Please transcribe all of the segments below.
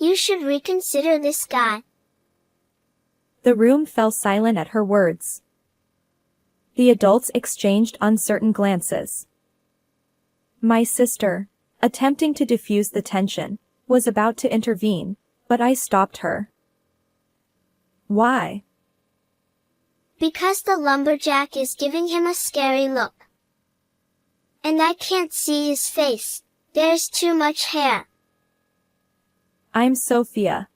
You should reconsider this guy. The room fell silent at her words. The adults exchanged uncertain glances. My sister, attempting to diffuse the tension, was about to intervene, but I stopped her. Why? Because the lumberjack is giving him a scary look. And I can't see his face. There's too much hair. I'm Sophia.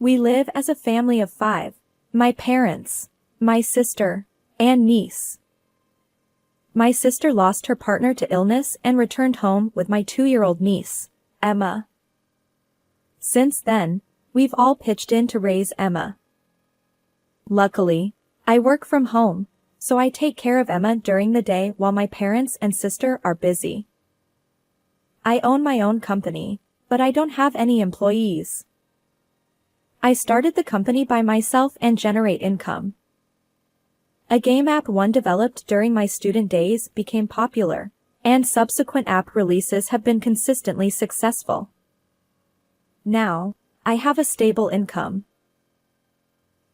We live as a family of 5. My parents, my sister, and niece. My sister lost her partner to illness and returned home with my 2-year-old niece, Emma. Since then, we've all pitched in to raise Emma. Luckily, I work from home, so I take care of Emma during the day while my parents and sister are busy. I own my own company, but I don't have any employees. I started the company by myself and generate income. A game app one developed during my student days became popular, and subsequent app releases have been consistently successful. Now, I have a stable income.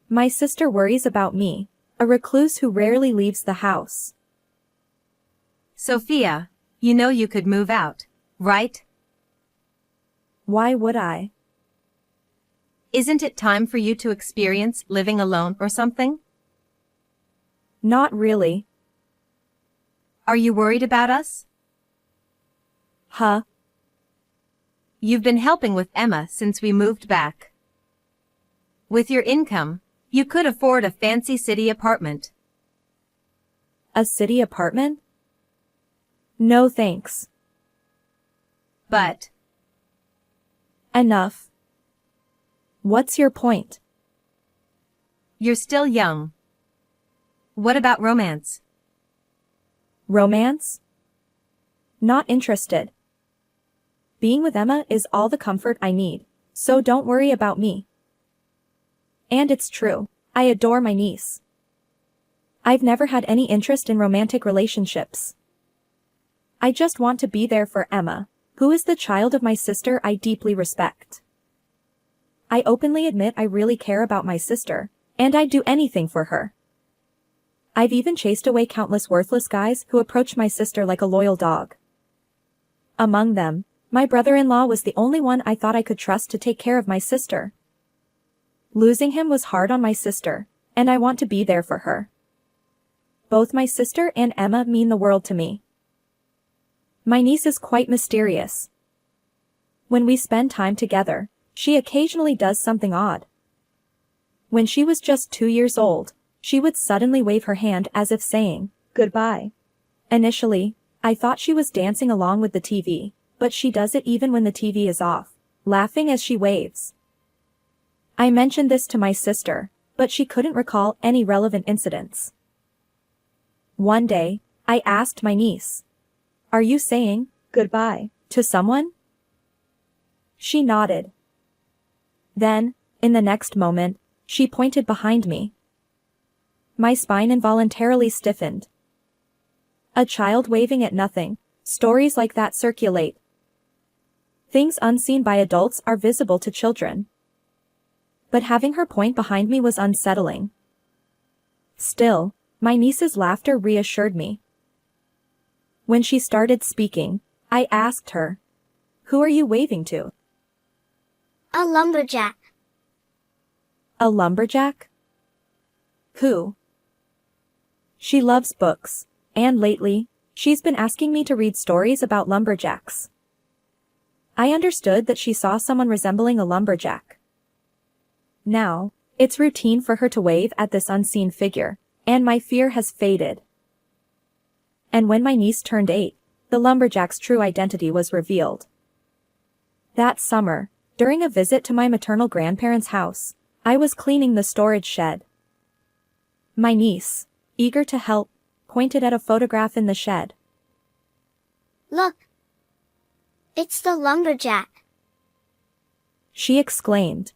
My sister worries about me, a recluse who rarely leaves the house. Sophia, you know you could move out, right? Why would I? Isn't it time for you to experience living alone or something? Not really. Are you worried about us? Huh? You've been helping with Emma since we moved back. With your income, you could afford a fancy city apartment. A city apartment? No thanks. But Enough. What's your point? you're still young. What about romance? Romance? Not interested. Being with Emma is all the comfort I need, so don't worry about me. And it's true, I adore my niece. I've never had any interest in romantic relationships. I just want to be there for Emma, who is the child of my sister I deeply respect. I openly admit I really care about my sister, and I'd do anything for her. I've even chased away countless worthless guys who approached my sister like a loyal dog. Among them, my brother-in-law was the only one I thought I could trust to take care of my sister. Losing him was hard on my sister, and I want to be there for her. Both my sister and Emma mean the world to me. My niece is quite mysterious. When we spend time together, she occasionally does something odd. When she was just 2 years old, she would suddenly wave her hand as if saying, "Goodbye." Initially, I thought she was dancing along with the TV, but she does it even when the TV is off, laughing as she waves. I mentioned this to my sister, but she couldn't recall any relevant incidents. One day, I asked my niece, "Are you saying goodbye to someone?" She nodded. Then, in the next moment, she pointed behind me. My spine involuntarily stiffened. A child waving at nothing, stories like that circulate. Things unseen by adults are visible to children. But having her point behind me was unsettling. Still, my niece's laughter reassured me. When she started speaking, I asked her, "Who are you waving to?" A lumberjack. A lumberjack? Who? She loves books, and lately, she's been asking me to read stories about lumberjacks. I understood that she saw someone resembling a lumberjack. Now, it's routine for her to wave at this unseen figure, and my fear has faded. And when my niece turned 8, the lumberjack's true identity was revealed. That summer, during a visit to my maternal grandparents' house, I was cleaning the storage shed. My niece, eager to help, pointed at a photograph in the shed. Look. It's the lumberjack. She exclaimed.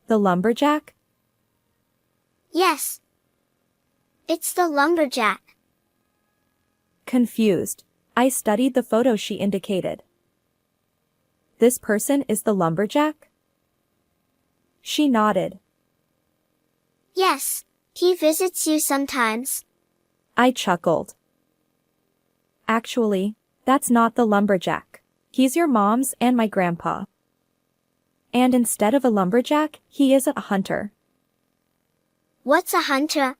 The lumberjack? Yes. It's the lumberjack. Confused, I studied the photo she indicated. This person is the lumberjack? She nodded. Yes, he visits you sometimes. I chuckled. Actually, that's not the lumberjack. He's your mom's and my grandpa. And instead of a lumberjack, he is a hunter. What's a hunter?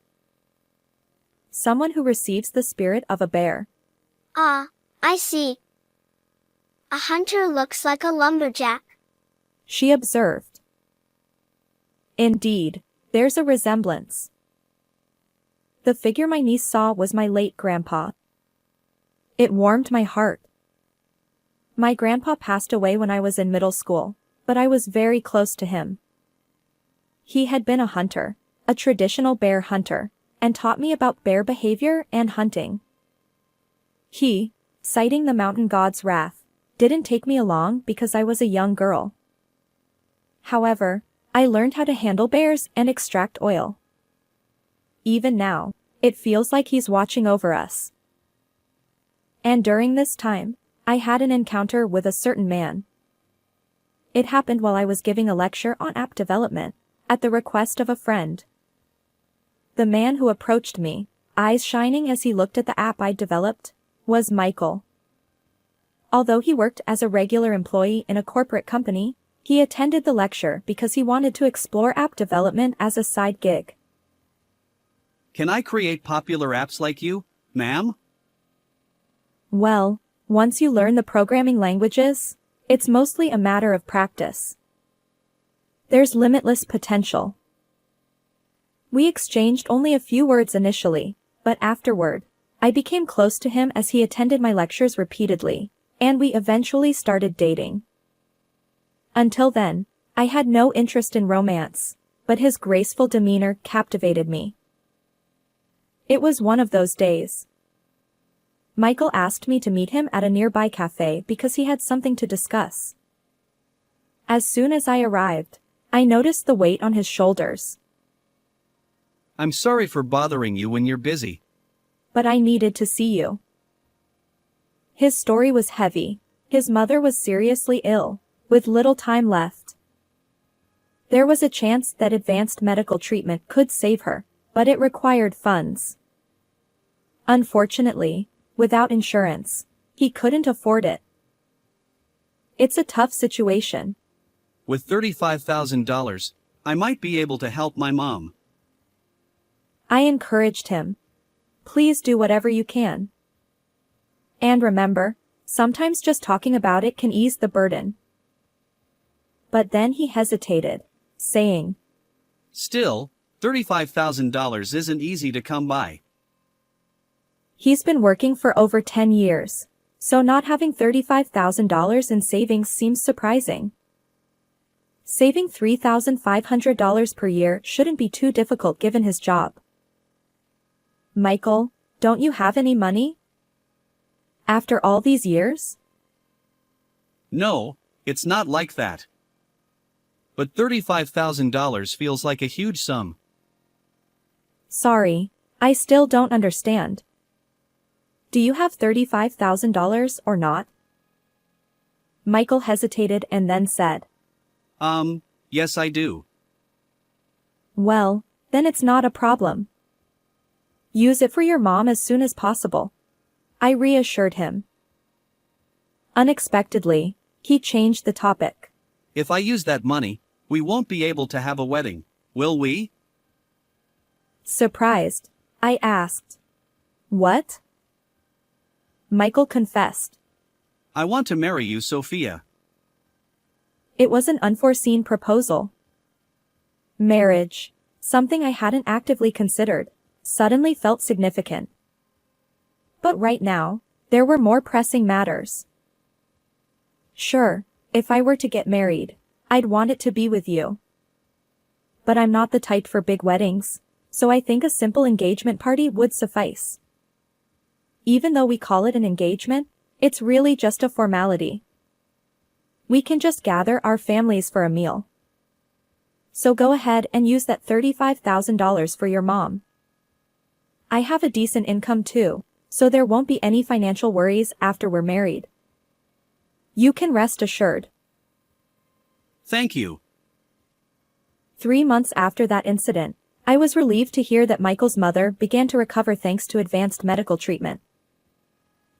Someone who receives the spirit of a bear. Ah, I see. A hunter looks like a lumberjack. She observed. Indeed, there's a resemblance. The figure my niece saw was my late grandpa. It warmed my heart. My grandpa passed away when I was in middle school, but I was very close to him. He had been a hunter, a traditional bear hunter, and taught me about bear behavior and hunting. He, citing the mountain god's wrath, didn't take me along because I was a young girl. However, I learned how to handle bears and extract oil. Even now, it feels like he's watching over us. And during this time, I had an encounter with a certain man. It happened while I was giving a lecture on app development, at the request of a friend. The man who approached me, eyes shining as he looked at the app I'd developed, was Michael. Although he worked as a regular employee in a corporate company, he attended the lecture because he wanted to explore app development as a side gig. Can I create popular apps like you, ma'am? Well, once you learn the programming languages, it's mostly a matter of practice. There's limitless potential. We exchanged only a few words initially, but afterward, I became close to him as he attended my lectures repeatedly, and we eventually started dating. Until then, I had no interest in romance, but his graceful demeanor captivated me. It was one of those days. Michael asked me to meet him at a nearby cafe because he had something to discuss. As soon as I arrived, I noticed the weight on his shoulders. I'm sorry for bothering you when you're busy. But I needed to see you. His story was heavy. His mother was seriously ill, with little time left. There was a chance that advanced medical treatment could save her, but it required funds. Unfortunately, without insurance, he couldn't afford it. It's a tough situation. With $35,000, I might be able to help my mom. I encouraged him. Please do whatever you can. And remember, sometimes just talking about it can ease the burden. But then he hesitated, saying, Still, $35,000 isn't easy to come by. He's been working for over 10 years, so not having $35,000 in savings seems surprising. Saving $3,500 per year shouldn't be too difficult given his job. Michael, don't you have any money? After all these years? No, it's not like that. But $35,000 feels like a huge sum. Sorry, I still don't understand. Do you have $35,000 or not? Michael hesitated and then said, Yes I do. Well, then it's not a problem. Use it for your mom as soon as possible. I reassured him. Unexpectedly, he changed the topic. If I use that money, we won't be able to have a wedding, will we? Surprised, I asked. What? Michael confessed. I want to marry you, Sophia. It was an unforeseen proposal. Marriage, something I hadn't actively considered, suddenly felt significant. But right now, there were more pressing matters. Sure, if I were to get married, I'd want it to be with you. But I'm not the type for big weddings, so I think a simple engagement party would suffice. Even though we call it an engagement, it's really just a formality. We can just gather our families for a meal. So go ahead and use that $35,000 for your mom. I have a decent income too, so there won't be any financial worries after we're married. You can rest assured, Thank you. 3 months after that incident, I was relieved to hear that Michael's mother began to recover thanks to advanced medical treatment.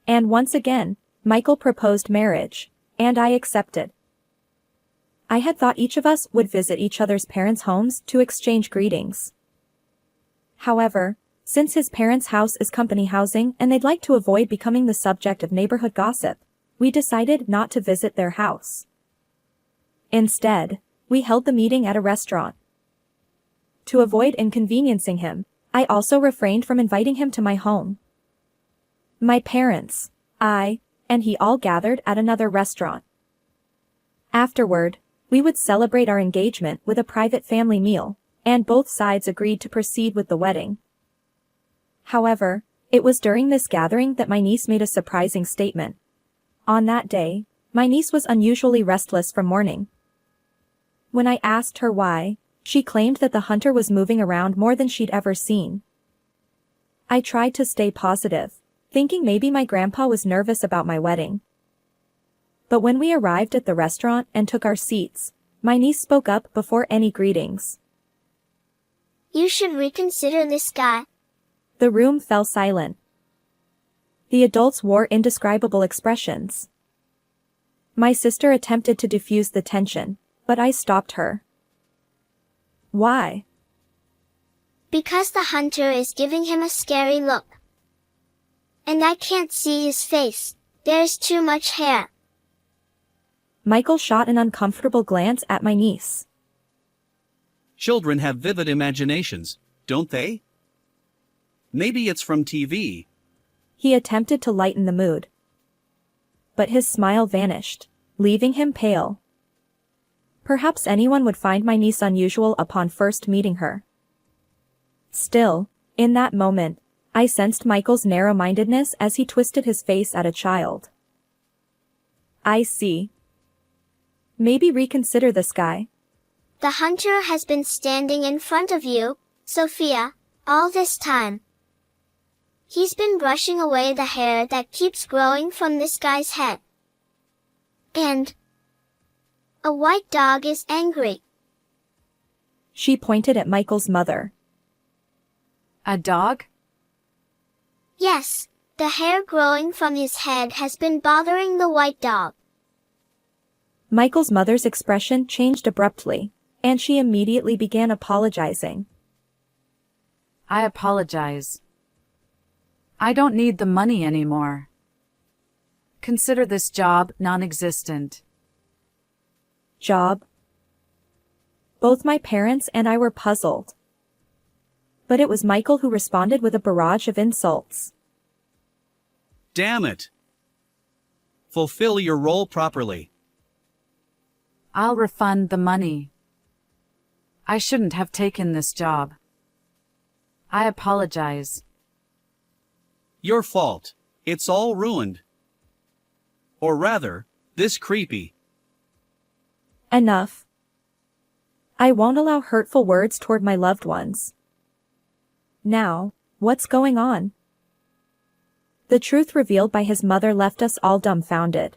And once again, Michael proposed marriage, and I accepted. I had thought each of us would visit each other's parents' homes to exchange greetings. However, since his parents' house is company housing and they'd like to avoid becoming the subject of neighborhood gossip, we decided not to visit their house. Instead, we held the meeting at a restaurant. To avoid inconveniencing him, I also refrained from inviting him to my home. My parents, I, and he all gathered at another restaurant. Afterward, we would celebrate our engagement with a private family meal, and both sides agreed to proceed with the wedding. However, it was during this gathering that my niece made a surprising statement. On that day, my niece was unusually restless from mourning. When I asked her why, she claimed that the hunter was moving around more than she'd ever seen. I tried to stay positive, thinking maybe my grandpa was nervous about my wedding. But when we arrived at the restaurant and took our seats, my niece spoke up before any greetings. You should reconsider this guy. The room fell silent. The adults wore indescribable expressions. My sister attempted to diffuse the tension, but I stopped her. Why? Because the hunter is giving him a scary look. And I can't see his face, there's too much hair. Michael shot an uncomfortable glance at my niece. Children have vivid imaginations, don't they? Maybe it's from TV. He attempted to lighten the mood. But his smile vanished, leaving him pale. Perhaps anyone would find my niece unusual upon first meeting her. Still, in that moment, I sensed Michael's narrow-mindedness as he twisted his face at a child. I see. Maybe reconsider this guy. The hunter has been standing in front of you, Sophia, all this time. He's been brushing away the hair that keeps growing from this guy's head. And a white dog is angry. She pointed at Michael's mother. A dog? Yes, the hair growing from his head has been bothering the white dog. Michael's mother's expression changed abruptly, and she immediately began apologizing. I apologize. I don't need the money anymore. Consider this job non-existent. Job? Both my parents and I were puzzled. But it was Michael who responded with a barrage of insults. Damn it! Fulfill your role properly. I'll refund the money. I shouldn't have taken this job. I apologize. Your fault. It's all ruined. Or rather, this creepy. Enough. I won't allow hurtful words toward my loved ones. Now, what's going on? The truth revealed by his mother left us all dumbfounded.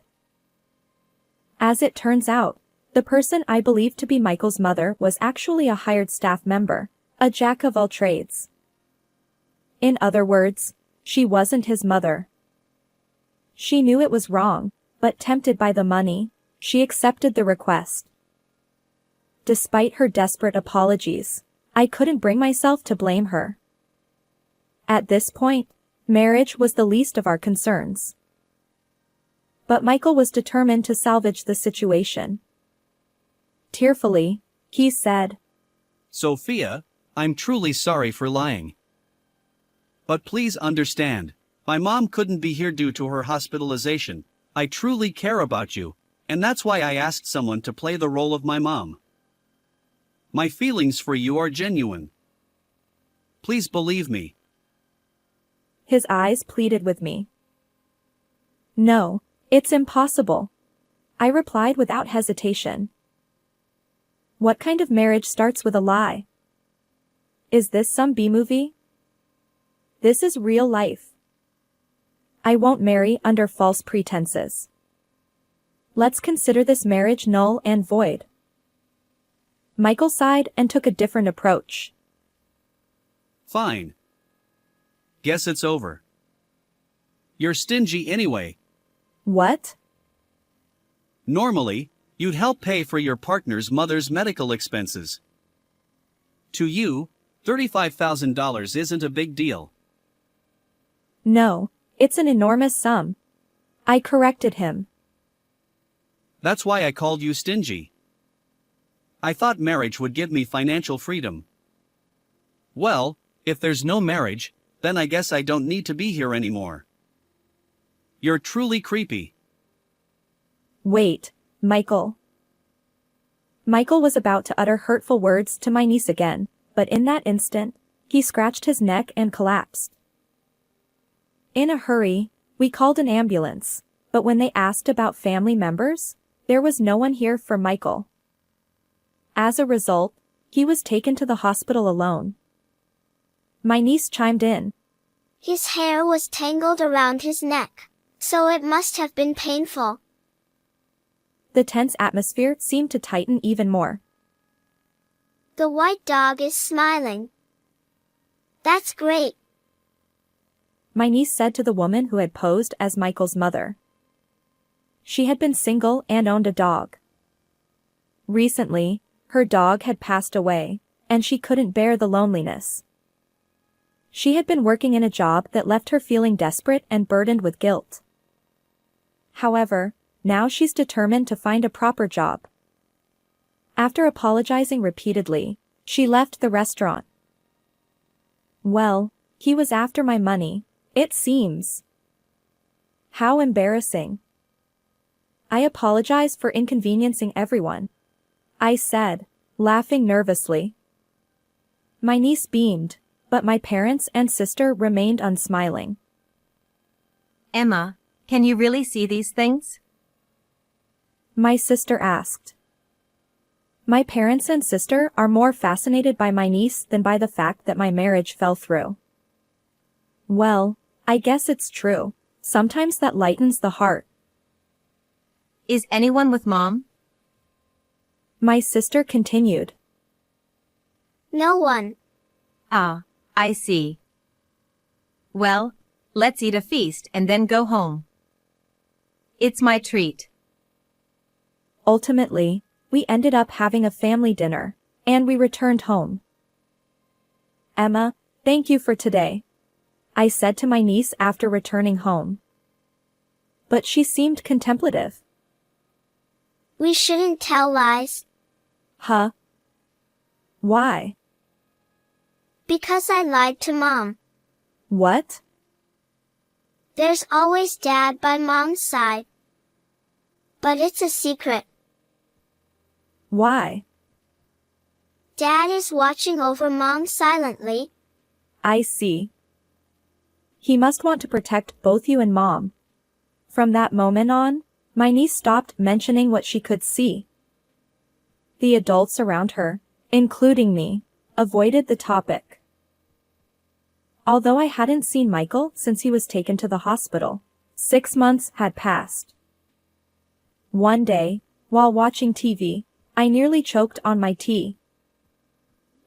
As it turns out, the person I believed to be Michael's mother was actually a hired staff member, a jack of all trades. In other words, she wasn't his mother. She knew it was wrong, but tempted by the money, she accepted the request. Despite her desperate apologies, I couldn't bring myself to blame her. At this point, marriage was the least of our concerns. But Michael was determined to salvage the situation. Tearfully, he said, Sophia, I'm truly sorry for lying. But please understand, my mom couldn't be here due to her hospitalization. I truly care about you, and that's why I asked someone to play the role of my mom. My feelings for you are genuine. Please believe me. His eyes pleaded with me. No, it's impossible, I replied without hesitation. What kind of marriage starts with a lie? Is this some B-movie? This is real life. I won't marry under false pretenses. Let's consider this marriage null and void. Michael sighed and took a different approach. Fine. Guess it's over. You're stingy anyway. What? Normally, you'd help pay for your partner's mother's medical expenses. To you, $35,000 isn't a big deal. No, it's an enormous sum. I corrected him. That's why I called you stingy. I thought marriage would give me financial freedom. Well, if there's no marriage, then I guess I don't need to be here anymore. You're truly creepy. Wait, Michael. Michael was about to utter hurtful words to my niece again, but in that instant, he scratched his neck and collapsed. In a hurry, we called an ambulance, but when they asked about family members, there was no one here for Michael. As a result, he was taken to the hospital alone. My niece chimed in. His hair was tangled around his neck, so it must have been painful. The tense atmosphere seemed to tighten even more. The white dog is smiling. That's great. My niece said to the woman who had posed as Michael's mother. She had been single and owned a dog. Recently, her dog had passed away, and she couldn't bear the loneliness. She had been working in a job that left her feeling desperate and burdened with guilt. However, now she's determined to find a proper job. After apologizing repeatedly, she left the restaurant. Well, he was after my money, it seems. How embarrassing. I apologize for inconveniencing everyone, I said, laughing nervously. My niece beamed, but my parents and sister remained unsmiling. Emma, can you really see these things? My sister asked. My parents and sister are more fascinated by my niece than by the fact that my marriage fell through. Well, I guess it's true. Sometimes that lightens the heart. Is anyone with Mom? My sister continued. No one. Ah, I see. Well, let's eat a feast and then go home. It's my treat. Ultimately, we ended up having a family dinner, and we returned home. Emma, thank you for today, I said to my niece after returning home. But she seemed contemplative. We shouldn't tell lies. Huh? Why? Because I lied to Mom. What? There's always Dad by Mom's side. But it's a secret. Why? Dad is watching over Mom silently. I see. He must want to protect both you and Mom. From that moment on, my niece stopped mentioning what she could see. The adults around her, including me, avoided the topic. Although I hadn't seen Michael since he was taken to the hospital, 6 months had passed. One day, while watching TV, I nearly choked on my tea.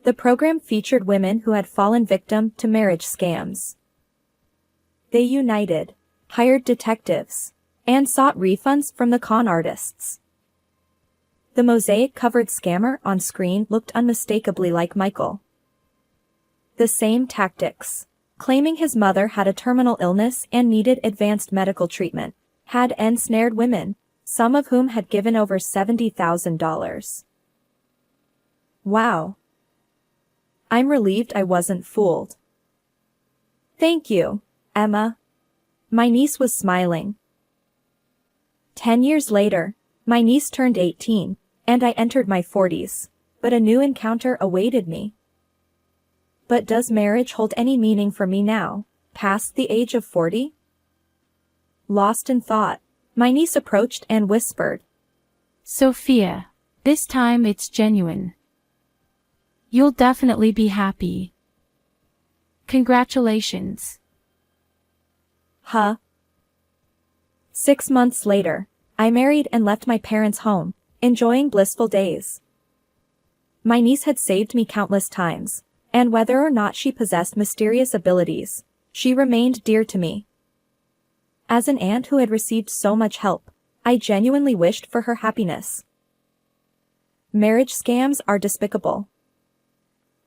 The program featured women who had fallen victim to marriage scams. They united, hired detectives, and sought refunds from the con artists. The mosaic-covered scammer on screen looked unmistakably like Michael. The same tactics, claiming his mother had a terminal illness and needed advanced medical treatment, had ensnared women, some of whom had given over $70,000. Wow. I'm relieved I wasn't fooled. Thank you, Emma. My niece was smiling. 10 years later, my niece turned 18, and I entered my 40s, but a new encounter awaited me. But does marriage hold any meaning for me now, past the age of 40? Lost in thought, my niece approached and whispered. Sophia, this time it's genuine. You'll definitely be happy. Congratulations. Huh? 6 months later, I married and left my parents' home, enjoying blissful days. My niece had saved me countless times, and whether or not she possessed mysterious abilities, she remained dear to me. As an aunt who had received so much help, I genuinely wished for her happiness. Marriage scams are despicable.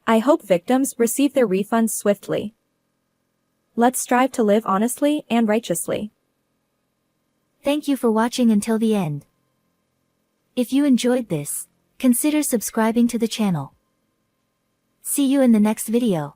I hope victims receive their refunds swiftly. Let's strive to live honestly and righteously. Thank you for watching until the end. If you enjoyed this, consider subscribing to the channel. See you in the next video.